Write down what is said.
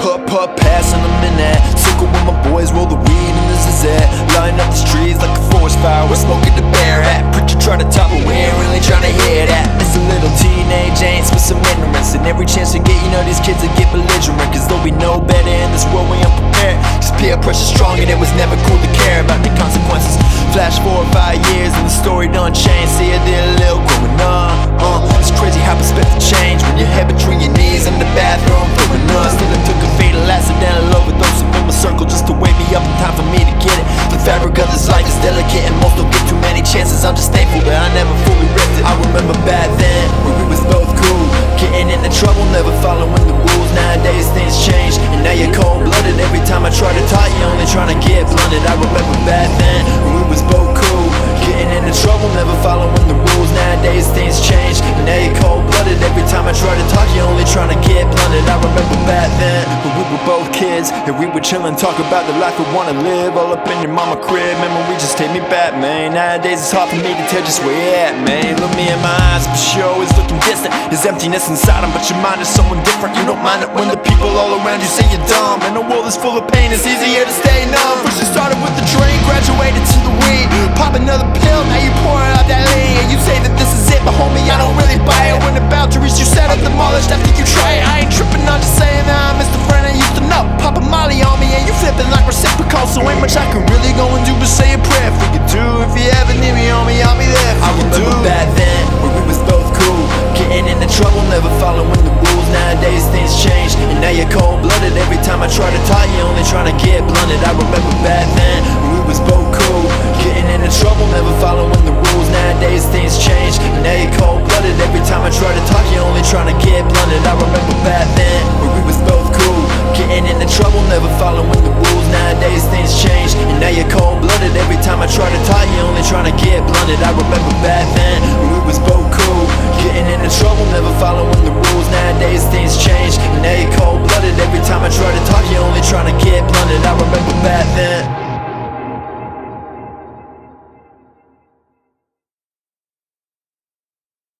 passing them in that circle with my boys, roll the weed and this is it. Line up the streets like a forest fire, we're smoking the bear hat. Preacher try to top it, we ain't really trying to hear that. It's a little teenage angst with some ignorance, and every chance we get, you know these kids will get belligerent. Cause though we know better in this world, we unprepared. Cause peer pressure strong and it was never cool to care about the consequences. Flash 4 or 5 years and the story done changed. See, I did a little growing up. It's crazy how perspective change when your head between your knees in the bathroom throwing up. Still I took a fatal accidental overdose in my circle just to wake me up in time for me to get it. The fabric of this life is delicate and most don't get too many chances. I'm just thankful that I never fully ripped it. I remember back then when we was both cool, getting into trouble, never following the rules. Nowadays things change and now you're cold-blooded. Every time I try to talk, you're only trying to get blunted. I remember back then when we was both cool, getting into trouble, never following the rules. Nowadays things change and now you're cold-blooded. Every time I try to talk, you're only trying to get blunted. I remember back then when we were both kids and we would chill and talk about the life we wanna live, all up in your mama crib. Memory just take me back, man. Nowadays it's hard for me to tell just where you're at, man. Look me in my eyes, but you're always looking distant. There's emptiness inside them, but your mind is someone different. You don't mind it when the people all around you say you're dumb. And the world is full of pain, it's easier to stay numb. First you started with the drink, graduated to the weed. Pop another pill, now you pour out that lean. And you say that this is it, but homie, I don't really buy it. When the boundaries you set up demolished after you try it. I ain't tripping, I'm just saying that I miss the friend I used to know. Pop a molly on me and you flipping like reciprocal. So ain't much I can really go and do but say a prayer for you do. If you ever need me, homie, I'll be there for you. I remember back then when we was both cool, getting into trouble, never following the rules. Nowadays things change and now you're cold-blooded. Every time I try to talk, you're only trying to get blunted. I remember back then when we was both cool, getting into trouble, never following the rules. Nowadays things change and now you're cold-blooded. Every time I try to talk, you're only trying to get blunted. I remember back then when we was both cool, getting into trouble, never following the rules. Nowadays things change and now you're cold-blooded. Every time I try to talk, you're only trying to get blunted. I remember back then when we was both cool, getting into trouble, never following the rules. Nowadays things change and now you're cold-blooded. Every time I try to talk, you're only trying to get blunted. I remember back then.